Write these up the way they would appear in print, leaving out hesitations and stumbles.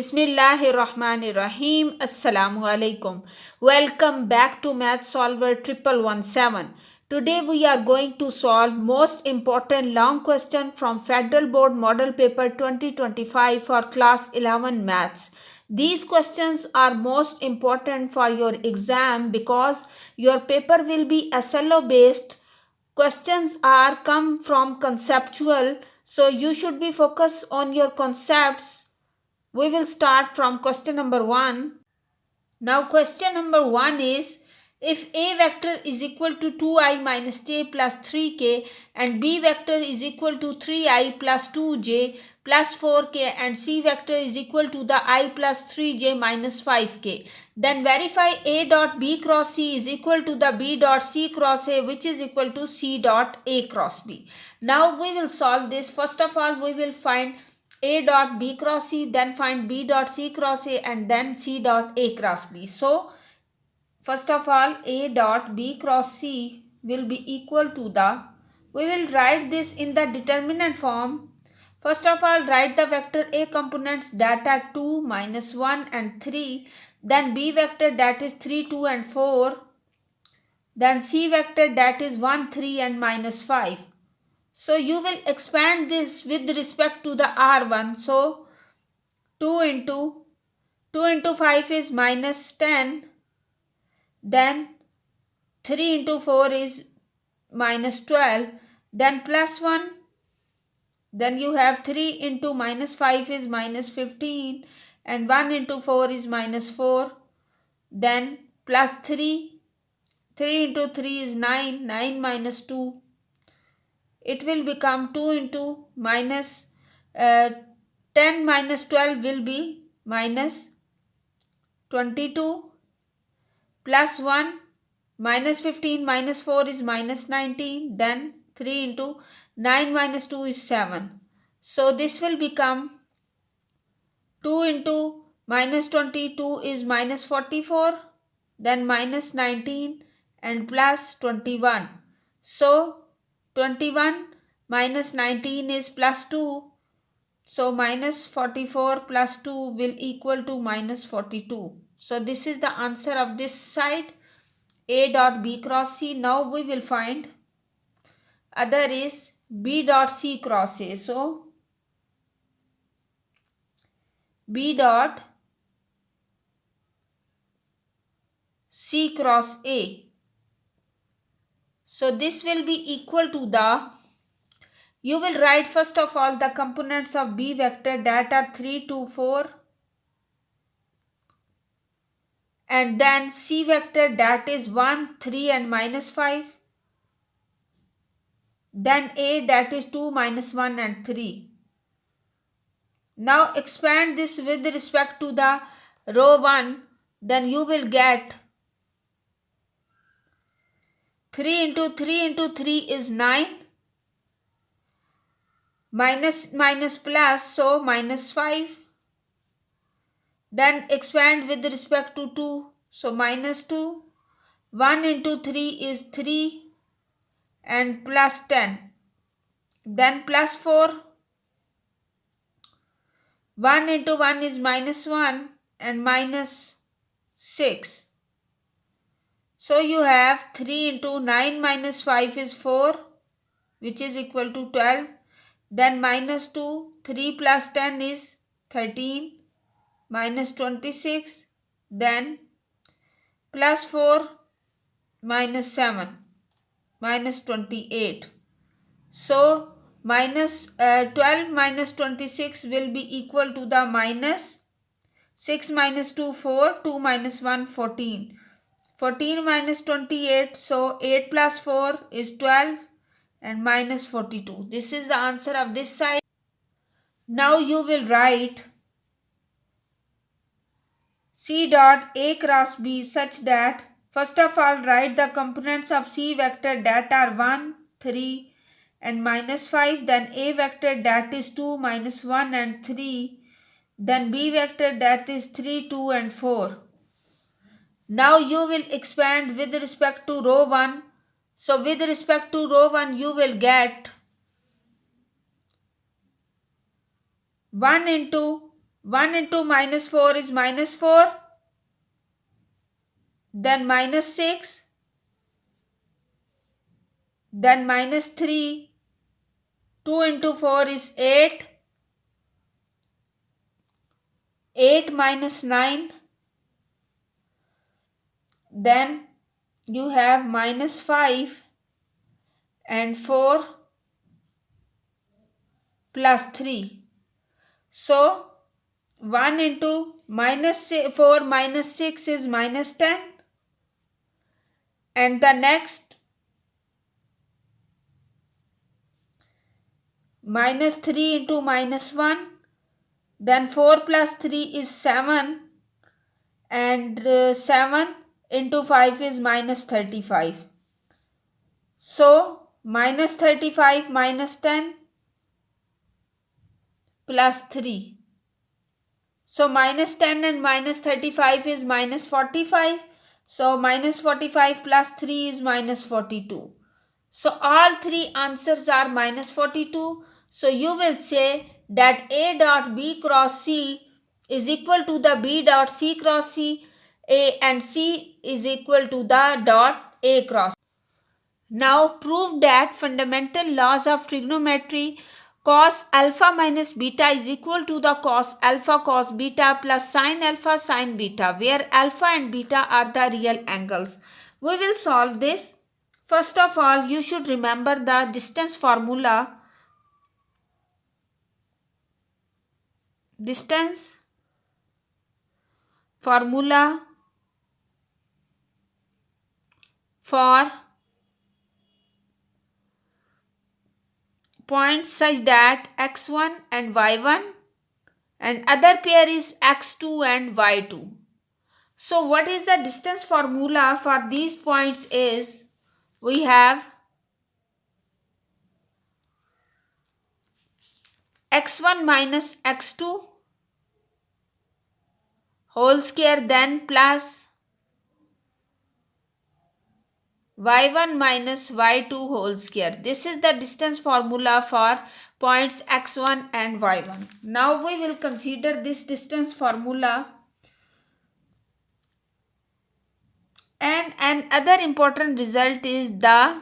Bismillahirrahmanirrahim. Assalamu alaikum. Welcome back to Math Solver 1117. Today we are going to solve most important long question from Federal Board Model Paper 2025 for Class 11 Maths. These questions are most important for your exam because your paper will be SLO based. Questions are come from conceptual, so you should be focused on your concepts. We will start from question number 1. Now question number 1 is, if A vector is equal to 2i minus j plus 3k and B vector is equal to 3i plus 2j plus 4k and C vector is equal to the I plus 3j minus 5k, then verify A dot B cross C is equal to the B dot C cross A, which is equal to C dot A cross B. Now we will solve this. First of all, we will find A dot B cross C, then find B dot C cross A, and then C dot A cross B. So, first of all, A dot B cross C will be equal to the, we will write this in the determinant form. First of all, write the vector A components that are 2, minus 1 and 3. Then B vector that is 3, 2 and 4. Then C vector that is 1, 3 and minus 5. So you will expand this with respect to the R1. So 2 into 5 is minus 10. Then 3 into 4 is minus 12. Then plus 1. Then you have 3 into minus 5 is minus 15. And 1 into 4 is minus 4. Then plus 3. 3 into 3 is 9. 9 minus 2. It will become 2 into minus 10 minus 12 will be minus 22 plus 1 minus 15 minus 4 is minus 19. Then 3 into 9 minus 2 is 7. So this will become 2 into minus 22 is minus 44. Then minus 19 and plus 21. So 21 minus 19 is plus 2. So minus 44 plus 2 will equal to minus 42. So this is the answer of this side, A dot B cross C. Now we will find other is B dot C cross A. So B dot C cross A. So this will be equal to the, you will write first of all the components of B vector that are 3, 2, 4. And then C vector that is 1, 3 and minus 5. Then A that is 2, minus 1 and 3. Now expand this with respect to the row 1. Then you will get 3 into 3 into 3 is 9. Minus minus plus, so minus 5. Then expand with respect to 2. So minus 2. 1 into 3 is 3 and plus 10. Then plus 4. 1 into 1 is minus 1 and minus 6. So you have 3 into 9 minus 5 is 4, which is equal to 12. Then minus 2, 3 plus 10 is 13, minus 26. Then plus 4, minus 7, minus 28. So minus 12 minus 26 will be equal to the minus 6 minus 2, 4, 2 minus 1, 14. 14 minus 28, so 8 plus 4 is 12 and minus 42. This is the answer of this side. Now you will write C dot A cross B such that, first of all, write the components of C vector that are 1, 3 and minus 5. Then A vector that is 2, minus 1 and 3. Then B vector that is 3, 2 and 4. Now you will expand with respect to row 1. So with respect to row 1, you will get 1 into 1 into minus 4 is minus 4. Then minus 6. Then minus 3. 2 into 4 is 8. 8 minus 9. Then you have minus 5 and 4 plus 3. So 1 into 4 minus 6 is minus 10. And the next minus 3 into minus 1. Then 4 plus 3 is 7. And 7 into 5 is minus 35. So minus 35 minus 10 plus 3. So minus 10 and minus 35 is minus 45. So minus 45 plus 3 is minus 42. So all three answers are minus 42. So you will say that A dot B cross C is equal to the B dot C cross C, A and C is equal to the dot A cross. Now prove that fundamental laws of trigonometry cos alpha minus beta is equal to the cos alpha cos beta plus sin alpha sin beta, where alpha and beta are the real angles. We will solve this. First of all, you should remember the distance formula. Distance formula for points such that x1 and y1 and other pair is x2 and y2. So what is the distance formula for these points is, we have x1 minus x2 whole square, then plus y1 minus y2 whole square. This is the distance formula for points x1 and y1. Now we will consider this distance formula. And another important result is the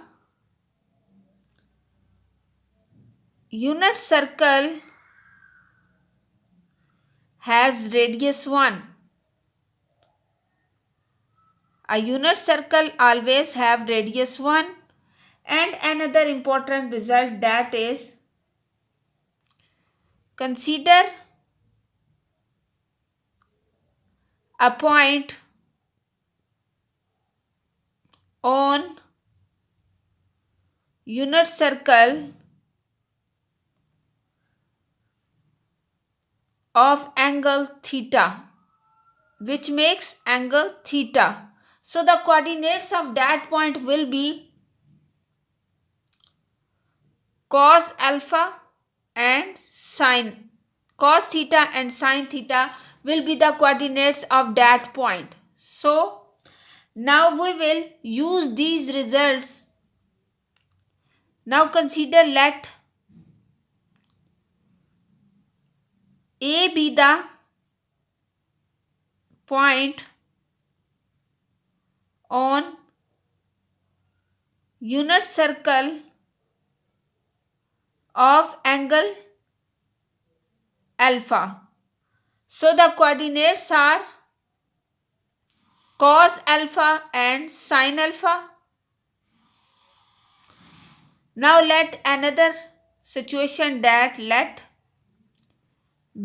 unit circle has radius 1. A unit circle always have radius 1. And another important result, that is, consider a point on unit circle of angle theta, which makes angle theta. So the coordinates of that point will be cos alpha and sin. Cos theta and sin theta will be the coordinates of that point. So now we will use these results. Now consider, let A be the point on unit circle of angle alpha. So the coordinates are cos alpha and sin alpha. Now let another situation, that let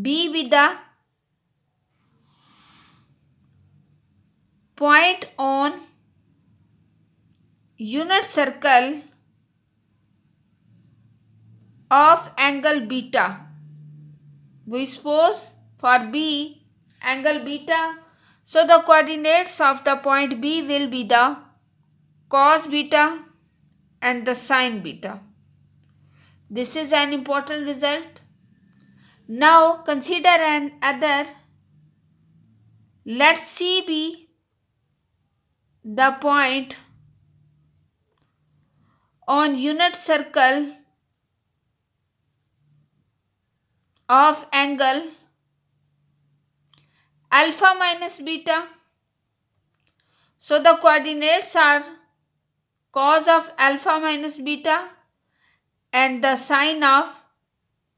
B be the point on unit circle of angle beta. We suppose for B angle beta. So the coordinates of the point B will be the cos beta and the sin beta. This is an important result. Now consider another. Let C be the point on unit circle of angle alpha minus beta. So the coordinates are cos of alpha minus beta and the sine of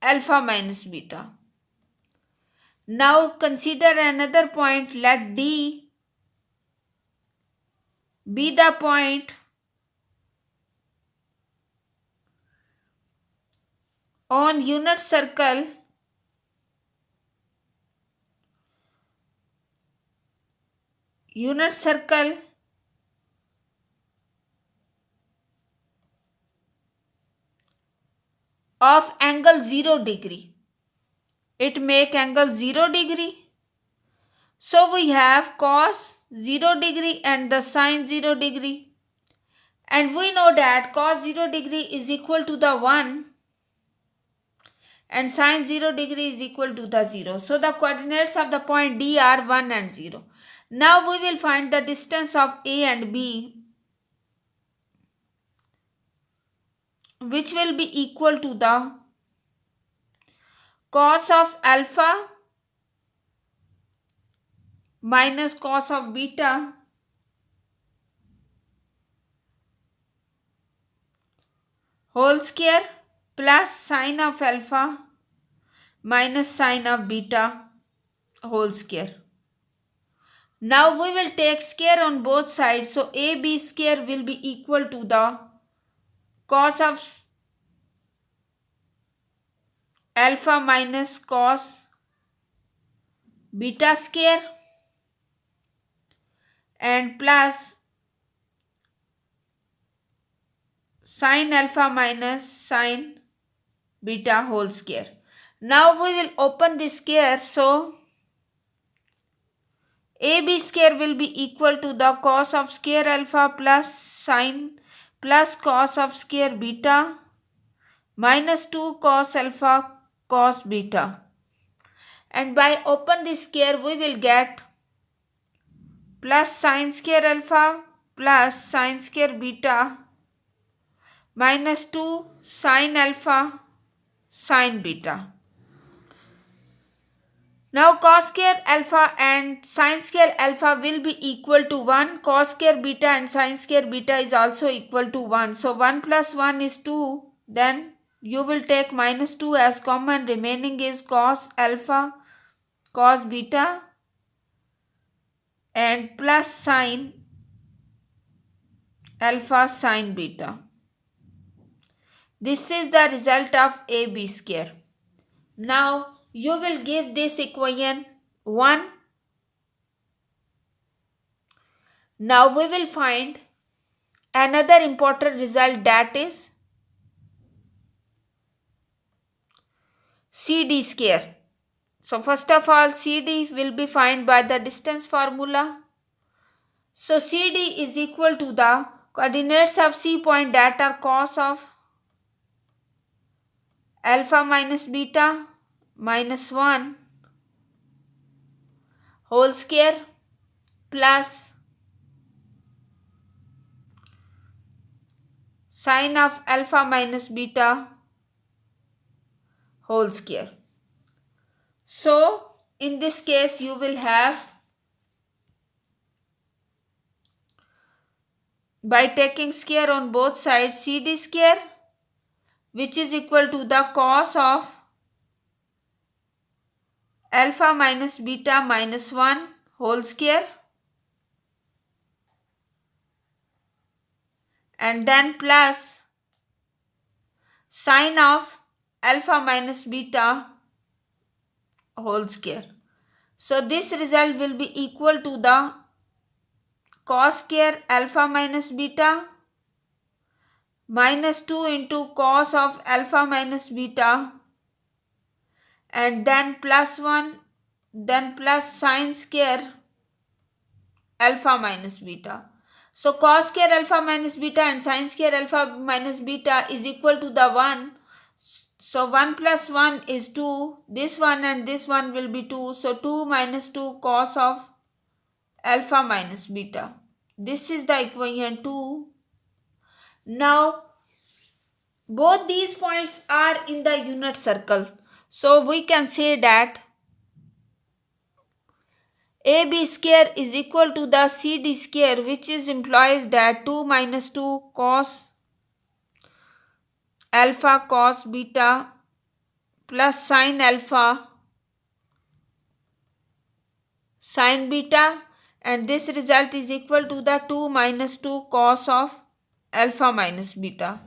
alpha minus beta. Now consider another point. Let D be the point on unit circle of angle 0 degree. It make angle 0 degree. So we have cos 0 degree and the sine 0 degree. And we know that cos 0 degree is equal to the 1 and sine 0 degree is equal to the 0. So the coordinates of the point D are 1 and 0. Now we will find the distance of A and B, which will be equal to the cos of alpha minus cos of beta whole square plus sine of alpha minus sine of beta whole square. Now we will take square on both sides. So AB square will be equal to the cos of alpha minus cos beta square and plus sine alpha minus sine beta whole square. Now we will open this square. So AB square will be equal to the cos of square alpha plus sine plus cos of square beta minus 2 cos alpha cos beta. And by open this square we will get plus sine square alpha plus sine square beta minus 2 sine alpha sine beta. Now cos square alpha and sine square alpha will be equal to 1. Cos square beta and sine square beta is also equal to 1. So 1 plus 1 is 2. Then you will take minus 2 as common. Remaining is cos alpha cos beta and plus sine alpha sine beta. This is the result of AB square. Now you will give this equation 1. Now we will find another important result, that is CD square. So first of all CD will be found by the distance formula. So CD is equal to the coordinates of C point, that are cos of alpha minus beta minus 1 whole square plus sine of alpha minus beta whole square. So in this case you will have, by taking square on both sides, CD square, which is equal to the cos of alpha minus beta minus 1 whole square and then plus sine of alpha minus beta whole square. So this result will be equal to the cos square alpha minus beta minus 2 into cos of alpha minus beta and then plus 1, then plus sine square alpha minus beta. So cos square alpha minus beta and sine square alpha minus beta is equal to the 1. So 1 plus 1 is 2. This one and this one will be 2. So 2 minus 2 cos of alpha minus beta. This is the equation 2. Now both these points are in the unit circle. So we can say that AB square is equal to the CD square, which is implies that 2 minus 2 cos alpha cos beta plus sin beta, and this result is equal to the 2 minus 2 cos of alpha minus beta.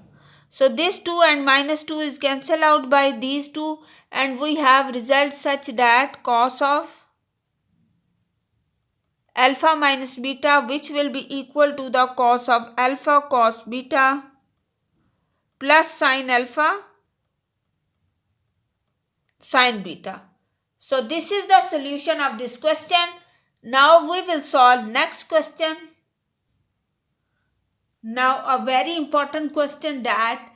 So this 2 and minus 2 is cancelled out by these two, and we have result such that cos of alpha minus beta, which will be equal to the cos of alpha cos beta plus sin alpha sin beta. So this is the solution of this question. Now we will solve next question. Now a very important question, that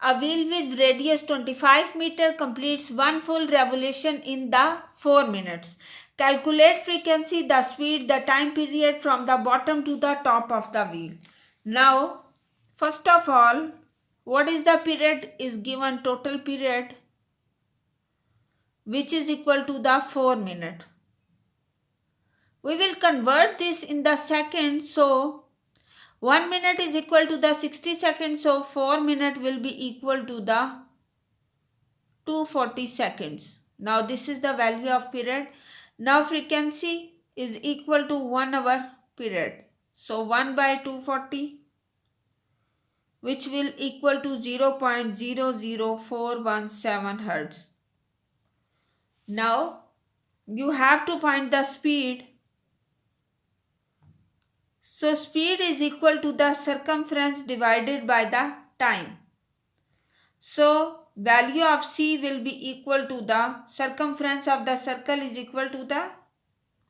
a wheel with radius 25 meter completes one full revolution in the 4 minutes. Calculate frequency, the speed, the time period from the bottom to the top of the wheel. Now, first of all, what is the period is given, total period, which is equal to the 4 minute. We will convert this in the second. So 1 minute is equal to the 60 seconds. So 4 minute will be equal to the 240 seconds. Now this is the value of period. Now frequency is equal to 1 hour period. So 1 by 240, which will equal to 0.00417 Hertz. Now you have to find the speed. So speed is equal to the circumference divided by the time. So value of c will be equal to the circumference of the circle is equal to the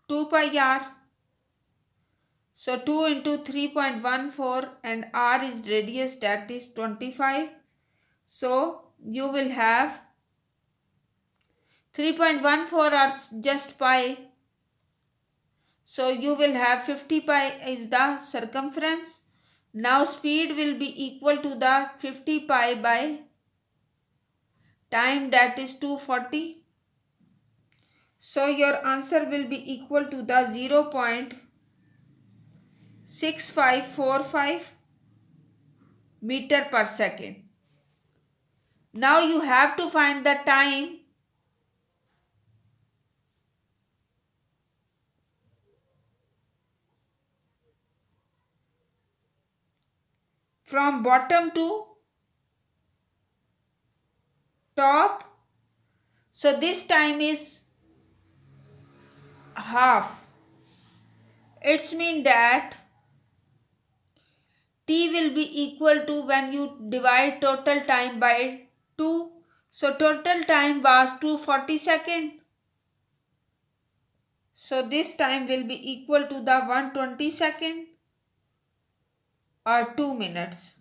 2 pi r. So 2 into 3.14 and r is radius, that is 25. So you will have 3.14 are just pi. So you will have 50 pi is the circumference. Now speed will be equal to the 50 pi by time, that is 240. So your answer will be equal to the 0.6545 meter per second. Now you have to find the time from bottom to top. So this time is half. It's mean that t will be equal to, when you divide total time by 2. So total time was 240 seconds. So this time will be equal to the 120 seconds or 2 minutes.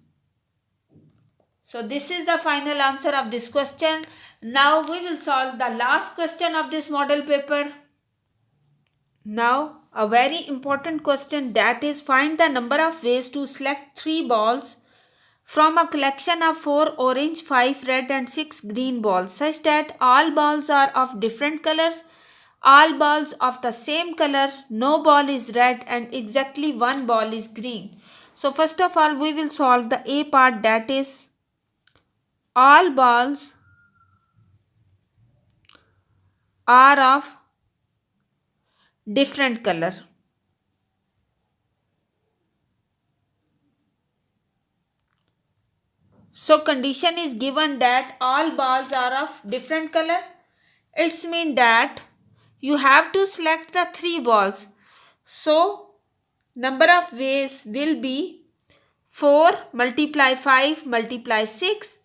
So this is the final answer of this question. Now we will solve the last question of this model paper. Now a very important question, that is find the number of ways to select 3 balls from a collection of 4 orange, 5 red and 6 green balls, such that all balls are of different colors, all balls of the same color, no ball is red and exactly one ball is green. So first of all we will solve the A part, that is all balls are of different color. So condition is given that all balls are of different color. It's mean that you have to select the 3 balls. So number of ways will be 4 multiply 5 multiply 6.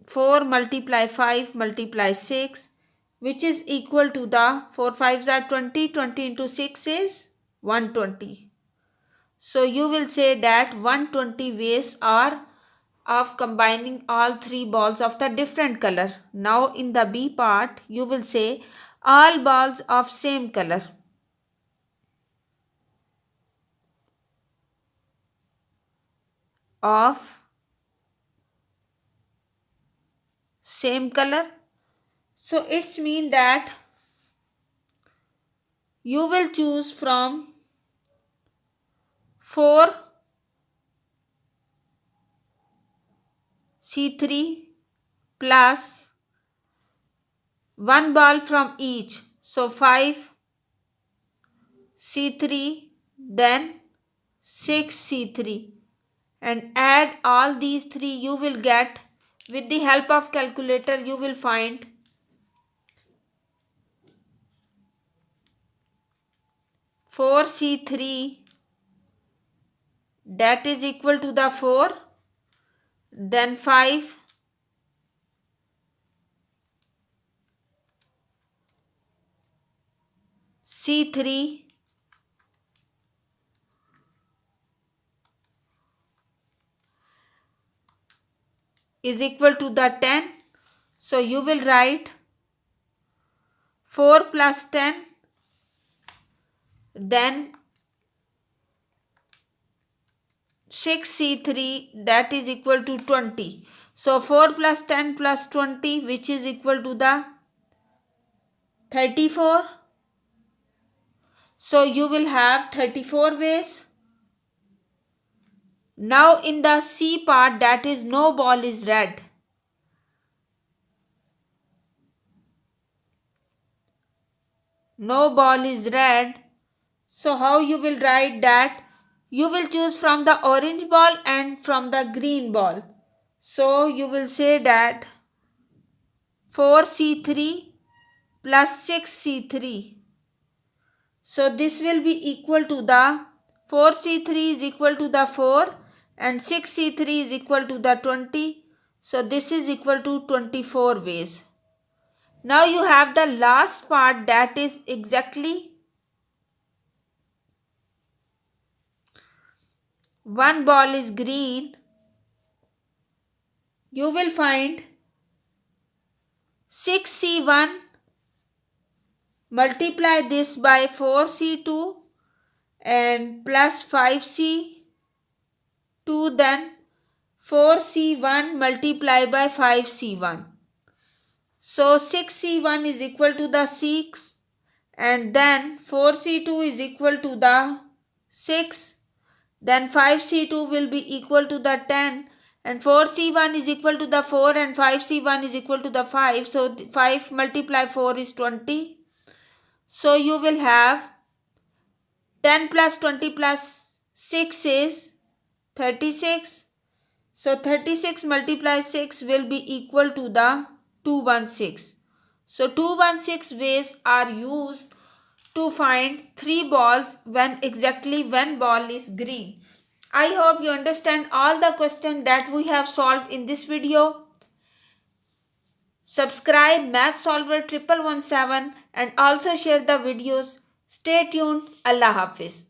4 multiply 5 multiply 6, which is equal to the 4 5s are 20. 20 into 6 is 120. So you will say that 120 ways are of combining all 3 balls of the different color. Now in the B part you will say all balls of same color. Of same color. So it's mean that you will choose from 4 C3 plus 1 ball from each. So 5 C3, then 6 C3, and add all these three. You will get, with the help of calculator, you will find 4 C3, that is equal to the 4, then 5 C3 is equal to the 10. So you will write 4 plus 10, then 6 C3, that is equal to 20. So 4 plus 10 plus 20, which is equal to the 34. So you will have 34 ways. Now in the C part, that is no ball is red. No ball is red. So how you will write that? You will choose from the orange ball and from the green ball. So you will say that 4C3 plus 6C3. So this will be equal to the 4C3 is equal to the 4 and 6C3 is equal to the 20. So this is equal to 24 ways. Now you have the last part, that is exactly one ball is green. You will find 6C1, multiply this by 4C2 and plus 5C2, then 4C1 multiply by 5C1. So 6C1 is equal to the 6 and then 4C2 is equal to the 6. Then 5C2 will be equal to the 10 and 4C1 is equal to the 4 and 5C1 is equal to the 5. So 5 multiply 4 is 20. So you will have 10 plus 20 plus 6 is 36. So 36 multiply 6 will be equal to the 216. So 216 ways are used to find 3 balls when exactly one ball is green. I hope you understand all the questions that we have solved in this video. Subscribe Math Solver 1117 and also share the videos. Stay tuned. Allah Hafiz.